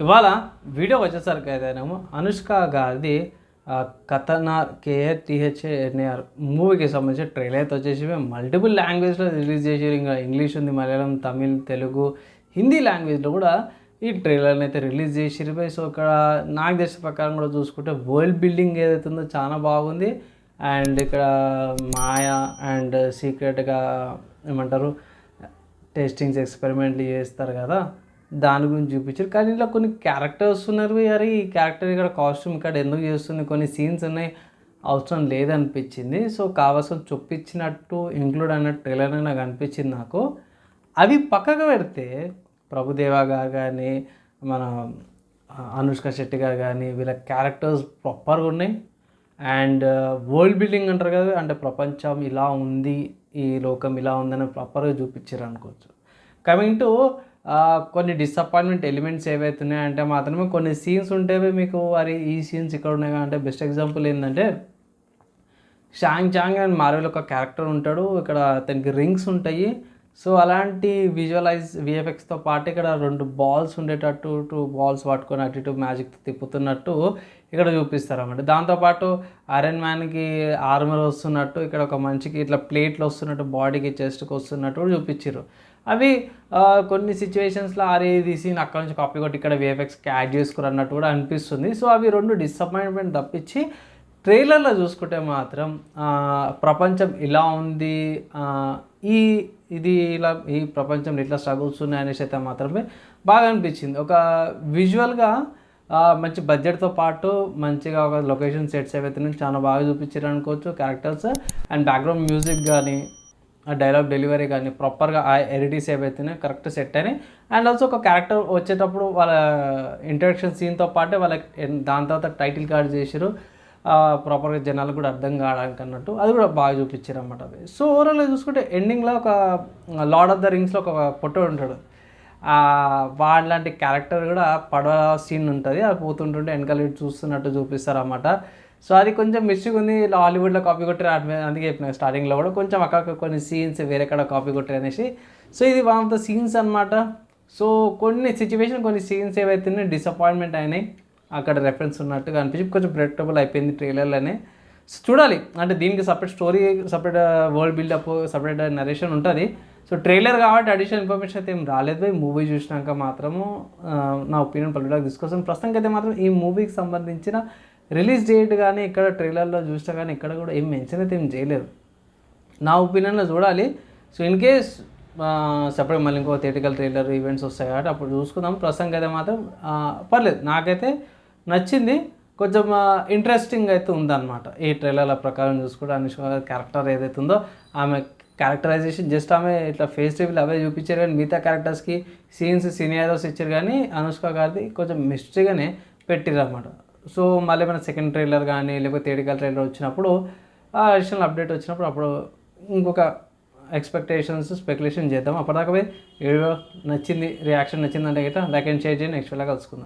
ఇవాళ వీడియో వచ్చేసరికి అయితేనేమో అనుష్క గారిది కథనార్ KATHNAR మూవీకి సంబంధించిన ట్రైలర్ అయితే వచ్చేసి మల్టిపుల్ లాంగ్వేజ్లో రిలీజ్ చేసి ఇంకా ఇంగ్లీష్ ఉంది, మలయాళం, తమిళ్, తెలుగు, హిందీ లాంగ్వేజ్లో కూడా ఈ ట్రైలర్ని అయితే రిలీజ్ చేసిరు. సో ఇక్కడ నాకు తెలిసిన ప్రకారం కూడా చూసుకుంటే వరల్డ్ బిల్డింగ్ ఏదైతే ఉందో చాలా బాగుంది. అండ్ ఇక్కడ మాయా అండ్ సీక్రెట్గా ఏమంటారు టెస్టింగ్స్ ఎక్స్పెరిమెంట్లు చేస్తారు కదా, దాని గురించి చూపించారు. కానీ ఇలా కొన్ని క్యారెక్టర్స్ ఉన్నారు. అరే ఈ క్యారెక్టర్ ఇక్కడ కాస్ట్యూమ్ ఇక్కడ ఎందుకు చేస్తుంది, కొన్ని సీన్స్ ఉన్నాయి అవసరం లేదనిపించింది. సో కావాల్సిన చొప్పించినట్టు ఇంక్లూడ్ అయినట్టు ట్రైలర్ నాకు అనిపించింది. నాకు అవి పక్కకు పెడితే ప్రభుదేవా గారు కానీ మన అనుష్క శెట్టి గారు కానీ వీళ్ళ క్యారెక్టర్స్ ప్రాపర్గా ఉన్నాయి. అండ్ వరల్డ్ బిల్డింగ్ అంటారు కదా, అంటే ప్రపంచం ఇలా ఉంది, ఈ లోకం ఇలా ఉందని ప్రాపర్గా చూపించారు అనుకోవచ్చు. కమింగ్ టు కొన్ని డిసప్పాయింట్మెంట్ ఎలిమెంట్స్ ఏవైతే ఉన్నాయంటే మాత్రమే కొన్ని సీన్స్ ఉంటేవి మీకు అరే ఈ సీన్స్ ఇక్కడ ఉన్నాయి. అంటే బెస్ట్ ఎగ్జాంపుల్ ఏంటంటే షాంగ్ చాంగ్ అండ్ మార్వెల్ ఒక క్యారెక్టర్ ఉంటాడు, ఇక్కడ అతనికి రింగ్స్ ఉంటాయి. సో అలాంటి విఎఫ్ఎక్స్తో పాటు ఇక్కడ 2 బాల్స్ ఉండేటట్టు 2 బాల్స్ పట్టుకొని అటు ఇటు మ్యాజిక్ తిప్పుతున్నట్టు ఇక్కడ చూపిస్తారు అన్నమాట. దాంతోపాటు ఐరన్ మ్యాన్కి ఆర్మర్ వస్తున్నట్టు, ఇక్కడ ఒక మనిషికి ఇట్లా ప్లేట్లు వస్తున్నట్టు, బాడీకి చెస్ట్కి వస్తున్నట్టు కూడా చూపించారు. అవి కొన్ని సిచ్యువేషన్స్లో అరే ఇది సీన్ అక్కడ నుంచి కాపీ కొట్టి ఇక్కడ విఎఫ్ఎక్స్కి యాడ్ చేసుకురు అన్నట్టు కూడా అనిపిస్తుంది. సో అవి 2 డిసప్పాయింట్మెంట్ తప్పించి ట్రైలర్లో చూసుకుంటే మాత్రం ప్రపంచం ఇలా ఉంది, ఇది ఇలా ఈ ప్రపంచంలో ఇట్లా స్ట్రగుల్స్ ఉన్నాయి అనేసి అయితే మాత్రమే బాగా అనిపించింది. ఒక విజువల్గా మంచి బడ్జెట్తో పాటు మంచిగా ఒక లొకేషన్ సెట్స్ ఏవైతే చాలా బాగా చూపించారు అనుకోవచ్చు. క్యారెక్టర్స్ అండ్ బ్యాక్గ్రౌండ్ మ్యూజిక్ కానీ ఆ డైలాగ్ డెలివరీ కానీ ప్రాపర్గా ఆ ఎడిటీస్ ఏవైతున్నాయో కరెక్ట్ సెట్ అయినాయి. అండ్ ఆల్సో ఒక క్యారెక్టర్ వచ్చేటప్పుడు వాళ్ళ ఇంట్రడక్షన్ సీన్తో పాటే వాళ్ళకి దాని తర్వాత టైటిల్ కార్డ్ చేసారు, ప్రాపర్గా జనాలకు కూడా అర్థం కావడానికి అన్నట్టు అది కూడా బాగా చూపించారు అన్నమాట. సో ఓవరాల్గా చూసుకుంటే ఎండింగ్లో ఒక లార్డ్ ఆఫ్ ద రింగ్స్లో ఒక పొట్టు ఉంటాడు, వాడిలాంటి క్యారెక్టర్ కూడా పడవ సీన్ ఉంటుంది, అది పోతుంటుంటే వెనకాల చూస్తున్నట్టు చూపిస్తారు అన్నమాట. సో అది కొంచెం మిస్టేక్ ఉంది, హాలీవుడ్లో కాపీ కొట్టారు. అందుకే చెప్పిన స్టార్టింగ్లో కూడా కొంచెం అక్కడ కొన్ని సీన్స్ వేరేక్కడ కాపీ కొట్టారు అనేసి. సో ఇది వన్ ఆఫ్ ద సీన్స్ అనమాట. సో కొన్ని సిచ్యువేషన్ కొన్ని సీన్స్ ఏవైతే డిసప్పాయింట్మెంట్ అయినాయి, అక్కడ రెఫరెన్స్ ఉన్నట్టుగా అనిపించి కొంచెం ప్రెడిక్టబుల్ అయిపోయింది ట్రైలర్లోనే. సో చూడాలి, అంటే దీనికి separate story, separate world buildup, separate narration ఉంటుంది. సో ట్రైలర్ కాబట్టి అడిషనల్ ఇన్ఫర్మేషన్ అయితే ఏం రాలేదు. ఈ మూవీ చూసినాక మాత్రము నా ఒపీనియన్ పల్లెటూరు తీసుకొస్తాను. ప్రస్తుతానికి అయితే మాత్రం ఈ మూవీకి సంబంధించిన రిలీజ్ డేట్ కానీ ఇక్కడ ట్రైలర్లో చూసినా కానీ ఇక్కడ కూడా ఏం మెన్షన్ అయితే ఏం చేయలేదు నా ఒపీనియన్లో. చూడాలి. సో ఇన్ కేస్ సపరేట్ మళ్ళీ ఇంకో థియేటికల్ ట్రైలర్ ఈవెంట్స్ వస్తాయి కాబట్టి అప్పుడు చూసుకుందాం. ప్రస్తుతానికి అయితే మాత్రం పర్లేదు, నాకైతే నచ్చింది. కొంచెం ఇంట్రెస్టింగ్ అయితే ఉందన్నమాట ఈ ట్రైలర్ల ప్రకారం చూసుకుంటే. అనుష్క క్యారెక్టర్ ఏదైతే ఉందో ఆమె క్యారెక్టరైజేషన్ జస్ట్ ఆమె ఇట్లా ఫేస్ రివీల్ అవే చూపించారు, కానీ మిగతా క్యారెక్టర్స్కి సీన్స్ సినియారోస్ ఇచ్చారు. కానీ అనుష్క గారిది కొంచెం మిస్టరీగానే పెట్టిరు అన్నమాట. సో మళ్ళీ ఏమైనా సెకండ్ ట్రైలర్ కానీ లేకపోతే థియేటికల్ ట్రైలర్ వచ్చినప్పుడు అడిషనల్ అప్డేట్ వచ్చినప్పుడు అప్పుడు ఇంకొక ఎక్స్పెక్టేషన్స్ స్పెక్యులేషన్ చేద్దాం. అప్పటిదాకా వీడియో నచ్చింది, రియాక్షన్ నచ్చిందంటే గిట్లా లైక్ అండ్ షేర్ చేయండి. నెక్స్ట్ వేళ కలుసుకుందాం.